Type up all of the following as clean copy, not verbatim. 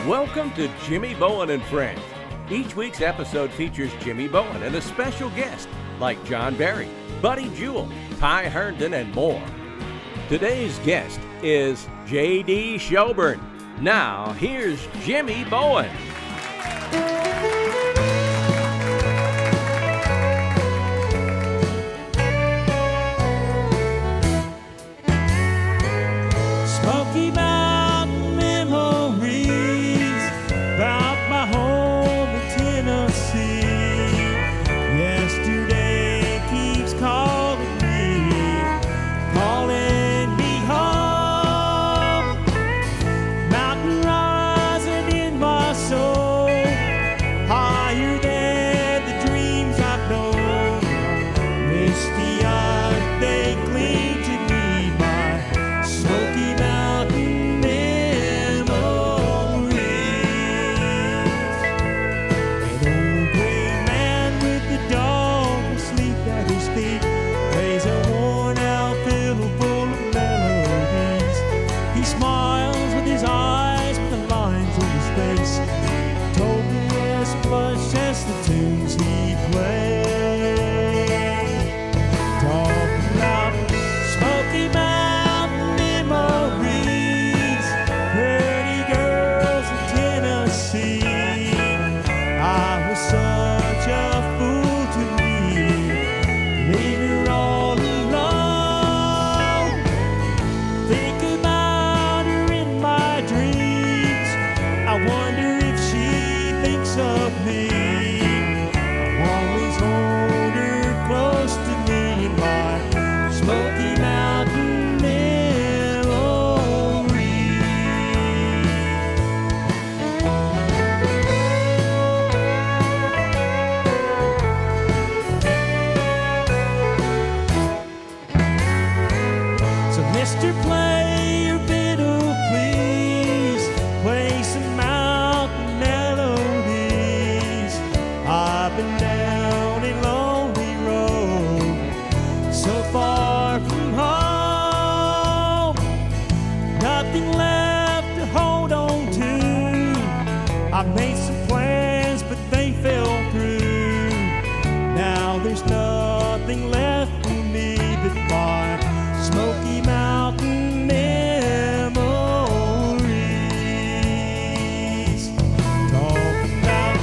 Welcome to Jimmy Bowen and Friends. Each week's episode features Jimmy Bowen and a special guest like John Barry, Buddy Jewell, Ty Herndon, and more. Today's guest is J.D. Shelburne. Now, here's Jimmy Bowen. Smoky Mountain memories about my home in Tennessee. Yesterday keeps calling me home. Mountain rising in my soul, higher than the dreams I've known. Misty eyed, they cling to me, my Smoky Mountain memories. An old gray man with the dog asleep at his feet plays a worn-out fiddle full of melodies. He smiles with his eyes, with the lines on his face, told me as blush as the tunes he played. Talk about Smoky Mountain memories, pretty girls in Tennessee. I was such a fool to leave her all alone. Think about her in my dreams. I wonder if she thinks of me. I always hold her close to me in my Smoky Mountain memories. So, Mr. Player Fiddle, please play some mountain melodies. I've been down a lonely road, so far from home, nothing left to hold on to. I made some plans, but they fell through. Now there's nothing left for me but my Smoky Mountain memories. Talk about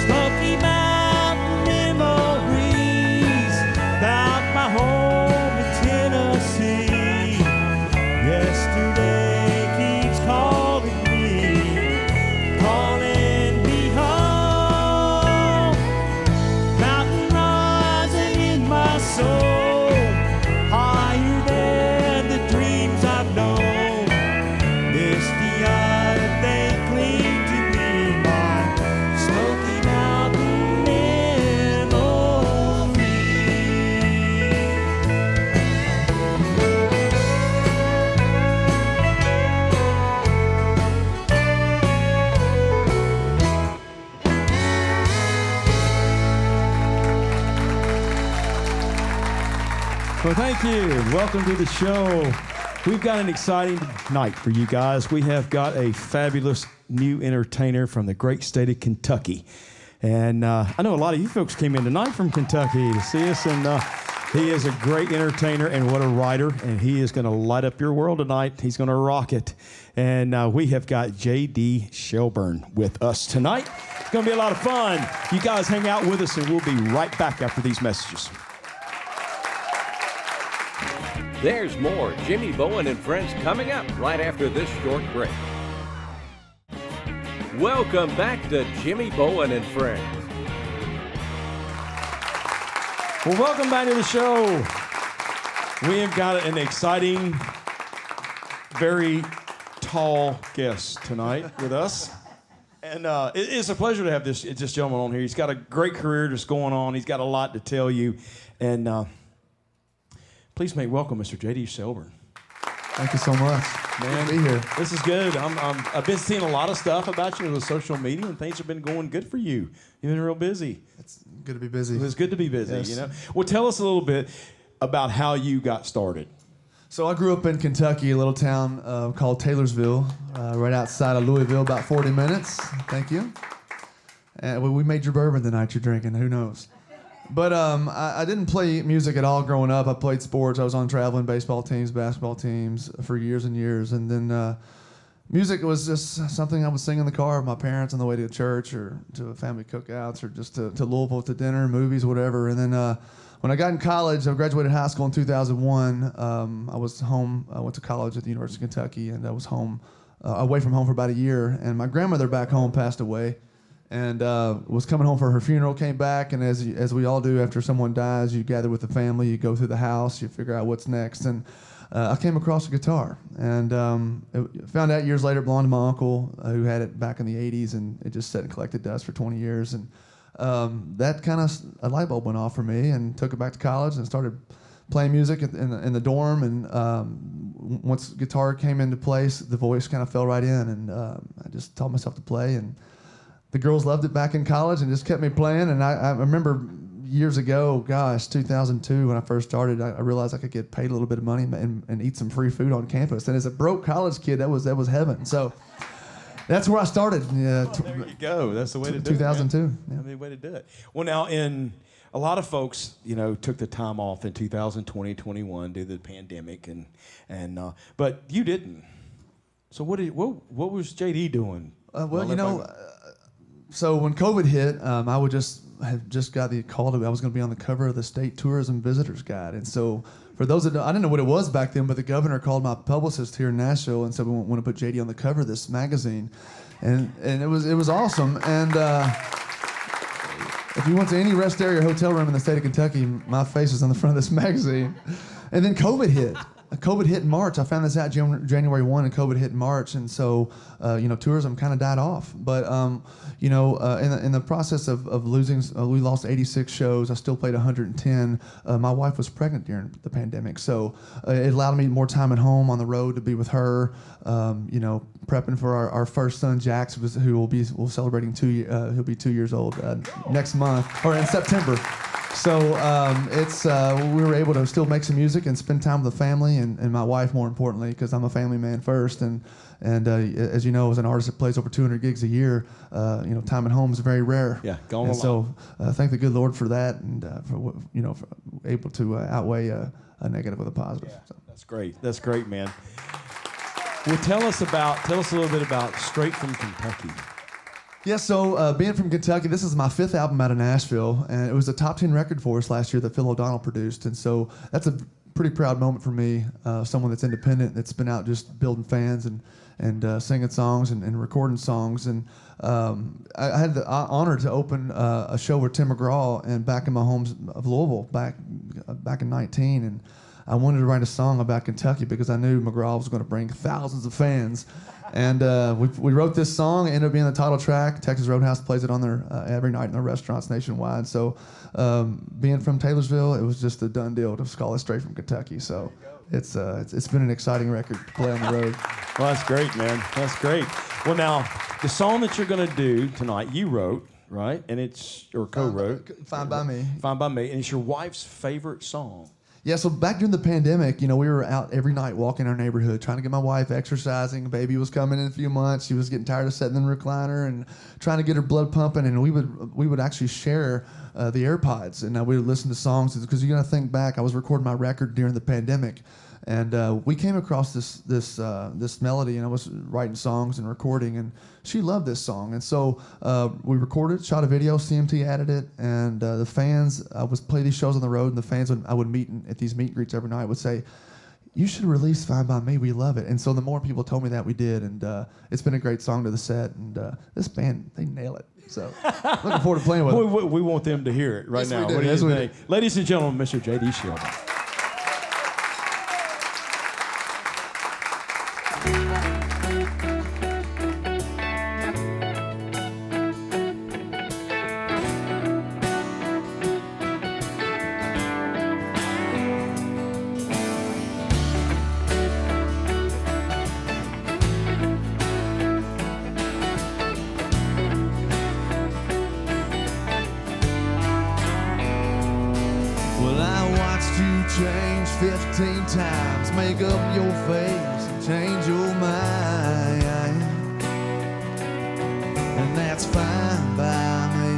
Smoky Mountain memories, about my home in Tennessee. Yesterday keeps calling me home. Mountain rising in my soul, higher than the dreams I've known. Misty eyed, they cling to me, my Smoky Mountain memories. Well, thank you. Welcome to the show. We've got an exciting night for you guys. We have got a fabulous new entertainer from the great state of Kentucky. And I know a lot of you folks came in tonight from Kentucky to see us. And he is a great entertainer and what a writer. And he is going to light up your world tonight. He's going to rock it. And we have got J.D. Shelburne with us tonight. It's going to be a lot of fun. You guys hang out with us and we'll be right back after these messages. There's more Jimmy Bowen and Friends coming up right after this short break. Welcome back to Jimmy Bowen and Friends. Well, welcome back to the show. We have got an exciting, very tall guest tonight with us. And it's a pleasure to have this gentleman on here. He's got a great career just going on. He's got a lot to tell you. And please make welcome Mr. J.D. Shelburne. Thank you so much. Man, Good to be here. This is good. I've been seeing a lot of stuff about you on the social media, and things have been going good for you. You've been real busy. It's good to be busy. It's good to be busy, Yes. you know. Well, tell us a little bit about how you got started. So I grew up in Kentucky, a little town called Taylorsville, right outside of Louisville, about 40 minutes. Thank you. And we made your bourbon the night you're drinking. Who knows? But I didn't play music at all growing up. I played sports. I was on traveling baseball teams, basketball teams for years and years. And then music was just something I would sing in the car with my parents on the way to church or to family cookouts or just to Louisville to dinner, movies, whatever. And then when I got in college, I graduated high school in 2001. I was home. I went to college at the University of Kentucky, and I was home, away from home for about a year. And my grandmother back home passed away, and was coming home for her funeral. Came back, and as we all do after someone dies, you gather with the family, you go through the house, you figure out what's next. And I came across a guitar, and found out years later it belonged to my uncle who had it back in the 80s, and it just sat and collected dust for 20 years. And that kind of a light bulb went off for me, and took it back to college and started playing music in the dorm. And once guitar came into place, the voice kind of fell right in, and I just taught myself to play. And the girls loved it back in college and just kept me playing. And I remember years ago, gosh, 2002, when I first started, I realized I could get paid a little bit of money and eat some free food on campus. And as a broke college kid, that was heaven. So that's where I started. There you go. That's the way to do 2002. it. 2002. Yeah. That's the way to do it. Well, now, a lot of folks, took the time off in 2020, 21 due to the pandemic, but you didn't. So what was JD doing? So when COVID hit, I had just got the call I was going to be on the cover of the State Tourism Visitors Guide. And so for those that I didn't know what it was back then, but the governor called my publicist here in Nashville and said, we want to put JD on the cover of this magazine. And it was awesome. And if you went to any rest area or hotel room in the state of Kentucky, my face was on the front of this magazine. And then COVID hit. COVID hit in March. I found this out January 1, and COVID hit in March, and so tourism kind of died off. But in the process of losing, we lost 86 shows. I still played 110. My wife was pregnant during the pandemic, so it allowed me more time at home on the road to be with her. Prepping for our first son, Jax, who will celebrating he'll be 2 years old next month or in September. So we were able to still make some music and spend time with the family and my wife, more importantly, because I'm a family man first. And as you know, as an artist that plays over 200 gigs a year, time at home is very rare. Yeah, going along. So thank the good Lord for that, and for able to outweigh a negative with a positive. Yeah, so. That's great. That's great, man. Well, tell us a little bit about Straight from Kentucky. Yeah, so being from Kentucky, this is my 5th album out of Nashville, and it was a top 10 record for us last year that Phil O'Donnell produced, and so that's a pretty proud moment for me, someone that's independent, that's been out just building fans and singing songs and recording songs. And I had the honor to open a show with Tim McGraw and back in my home of Louisville back in 19, and I wanted to write a song about Kentucky because I knew McGraw was going to bring thousands of fans. And we wrote this song. It ended up being the title track. Texas Roadhouse plays it on their every night in their restaurants nationwide. So being from Taylorsville, it was just a done deal to call it Straight from Kentucky. So it's been an exciting record to play on the road. Well, that's great, man. That's great. Well, now, the song that you're going to do tonight, you wrote, right? And or co-wrote. Fine by Me. Fine by Me. And it's your wife's favorite song. Yeah, so back during the pandemic, we were out every night walking our neighborhood trying to get my wife exercising. Baby was coming in a few months. She was getting tired of sitting in the recliner and trying to get her blood pumping. And we would actually share the AirPods, and we would listen to songs because you got to think back. I was recording my record during the pandemic, and we came across this melody, and I was writing songs and recording, and she loved this song, and so we recorded, shot a video, CMT added it, and the fans, I would play these shows on the road, and the fans I would meet at these meet and greets every night would say, "You should release Fine by Me, we love it." And so the more people told me that, we did, and it's been a great song to the set, and this band, they nail it. So looking forward to playing with them. We want them to hear it right now. We do. What do you think? Ladies and gentlemen, Mr. J.D. Shelburne. Well, I watched you change 15 times, make up your face and change your mind. And that's fine by me.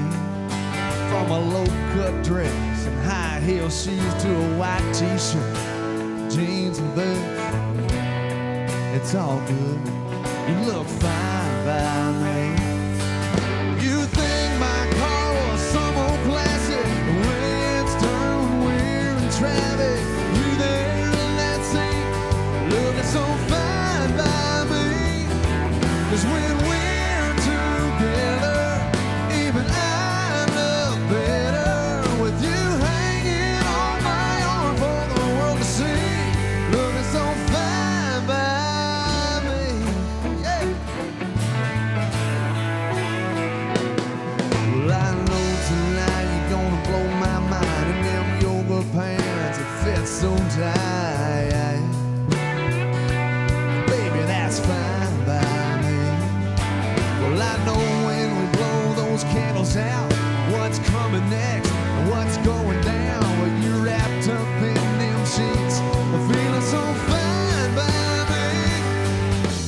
From a low-cut dress and high-heel shoes to a white t-shirt, jeans and boots, it's all good. You look fine by me. You think my car was some old classic, the way it's turned when we're in traffic. You there in that seat, looking so fine by me. 'Cause when we're together, even I look better with you hanging on my arm for the world to see, looking so fine by me. Yeah. Well, I know tonight you're gonna blow my mind in them yoga pants that fit so tight. Baby, that's fine by me. Well, I know when we blow those candles out, what's coming next and what's going down. Well, you're wrapped up in them sheets, feeling so fine by me.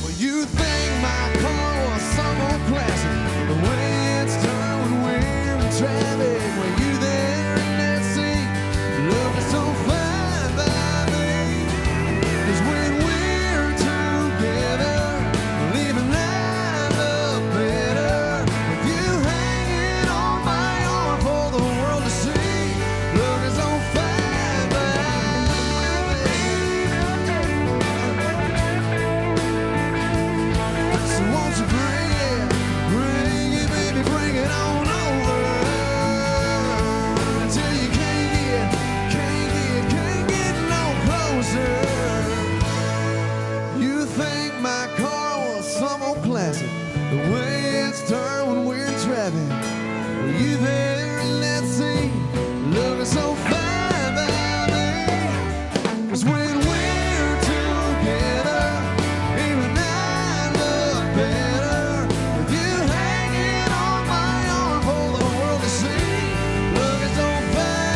Well, you think my car was some old classic, the way it's turned when we're in traffic. Well, you there in that seat, looking so fine by me. 'Cause when we're together, leaving line up better with you hanging on my arm for the world to see, looking so fine by me. So won't you bring it, baby, bring it on over until you can't get no closer. You think my car was some old classic, the way it's turned when we're in traffic. Well, you there in that seat, looking so fine by me. 'Cause when we're together, even I look better with you hanging on my arm for the world to see, looking so fine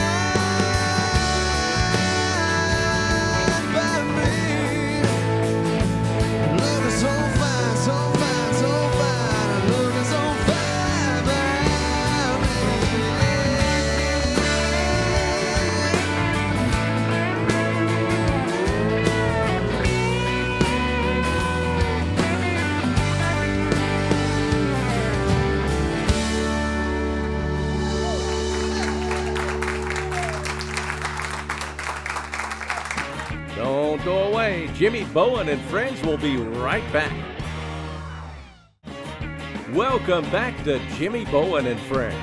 by me. Looking so fine, so fine, so fine, looking so fine by me. Don't go away. Jimmy Bowen and friends will be right back. Welcome back to Jimmy Bowen and friends.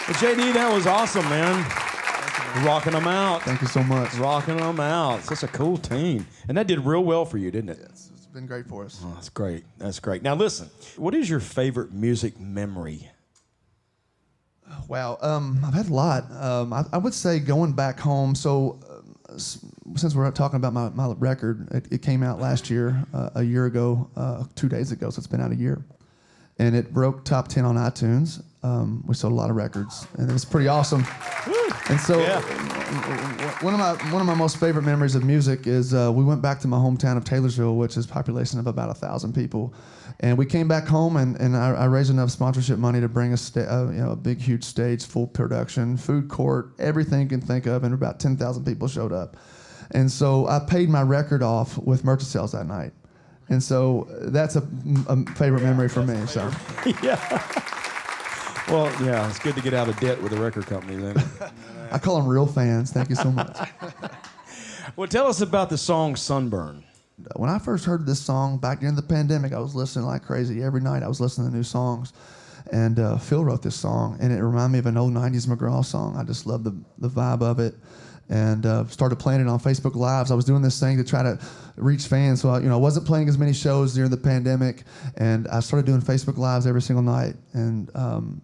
Well, JD, that was awesome, man. Rocking them out. Thank you so much. Rocking them out. Such a cool team. And that did real well for you, didn't it? It's been great for us. Oh, that's great. That's great. Now, listen, what is your favorite music memory? Wow, I've had a lot. I would say going back home. So, since we're talking about my record, it came out last year, a year ago, 2 days ago. So it's been out a year, and it broke top 10 on iTunes. We sold a lot of records, and it was pretty awesome. And so, one of my most favorite memories of music is we went back to my hometown of Taylorsville, which is a population of about 1,000 people, and we came back home, and I raised enough sponsorship money to bring a big, huge stage, full production, food court, everything you can think of, and about 10,000 people showed up, and so I paid my record off with merchandise sales that night, and so that's a favorite memory for me. So, Yeah. Well, yeah, it's good to get out of debt with a record company then. I call them real fans. Thank you so much. Well, tell us about the song Sunburn. When I first heard this song back during the pandemic, I was listening like crazy. Every night I was listening to new songs. And Phil wrote this song, and it reminded me of an old 90s McGraw song. I just loved the vibe of it. And started playing it on Facebook Lives. I was doing this thing to try to reach fans. So I wasn't playing as many shows during the pandemic, and I started doing Facebook Lives every single night. And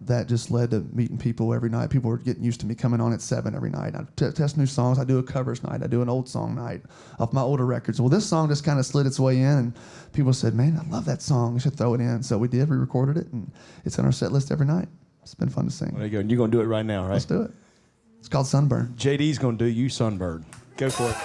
that just led to meeting people every night. People were getting used to me coming on at 7 every night. I test new songs. I do a covers night. I do an old song night off my older records. Well, this song just kind of slid its way in, and people said, "Man, I love that song. You should throw it in." So we did. We recorded it, and it's on our set list every night. It's been fun to sing. There you go. And you're going to do it right now, right? Let's do it. It's called Sunburn. JD's gonna do you Sunbird. Go for it.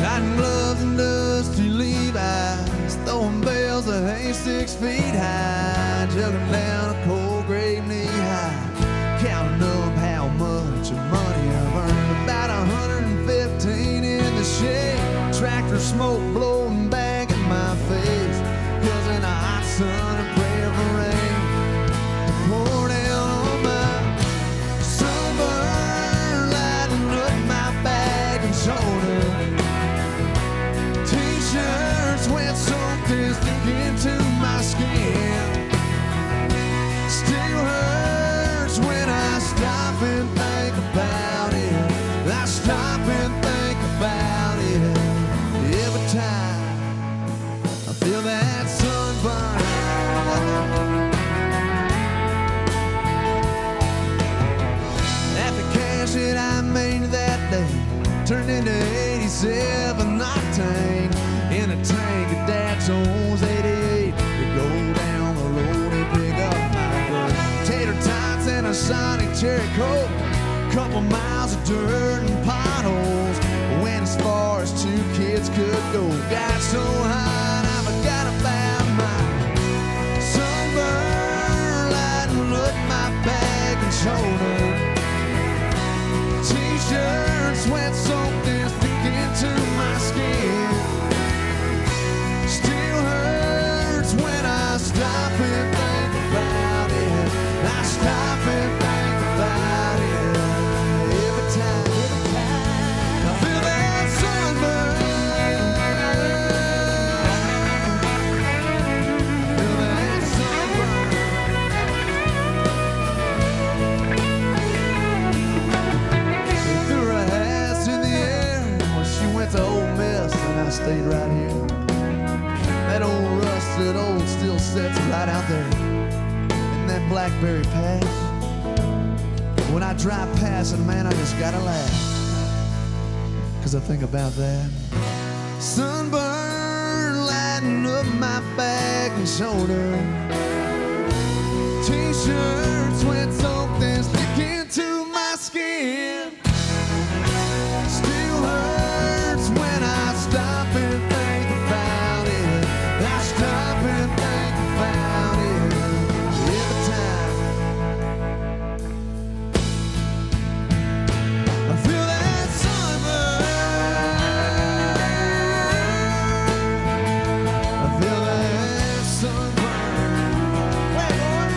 Cotton gloves and dusty Levi's, throwing bales that ain't 6 feet high, juggling down a cold grave knee high, counting up how much of money I've earned. About 115 in the shed, tractor smoke blowing back in my face, 'cause in the hot sun and praying for rain, pour down on my sunburn, lighting up my back and shoulder. T-shirts wet something sticking to my skin. Still hurts when I stop and think about it. I stop and think about it. Every time I feel that sunburn. At the cash that I made that day turned into 87 octane in a tank of Dad's owns 88. We go down the road and pick up my girl. Tater tots and a Sonic cherry coke. Couple miles of dirt and potholes. Went as far as 2 kids could go. Got so high I forgot about my sunburn, lighting up my back and shoulder. T-shirts wet something sticking to my skin. Still hurts when I stop and think about it. I stop and think about it. Every time I feel that sunburn. Feel that sunburn. They threw her ass in the air when she went to Ole Miss, and I stayed right here. That old rusted old still sits right out there in that blackberry patch. When I drive past it, man, I just gotta laugh, 'cause I think about that sunburn lighting up my back and shoulder. T-shirts with something sticking to my skin. Still hurts when I stop and think about it. I stop and think about it every time. I feel that sunburn. I feel that sunburn. Wait, Lord.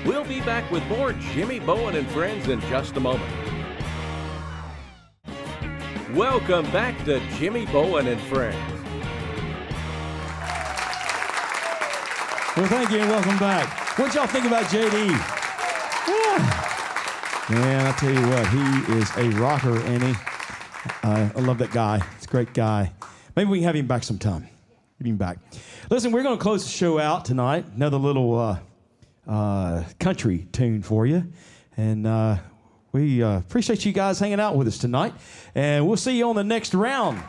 We'll be back with more Jimmy Bowen and Friends in just a moment. Welcome back to Jimmy Bowen and Friends. Well, thank you and welcome back. What y'all think about JD? Woo. Man, I tell you what, he is a rocker, ain't he? I love that guy. He's a great guy. Maybe we can have him back sometime. Get him back. Listen, we're going to close the show out tonight. Another little country tune for you. And we appreciate you guys hanging out with us tonight. And we'll see you on the next round.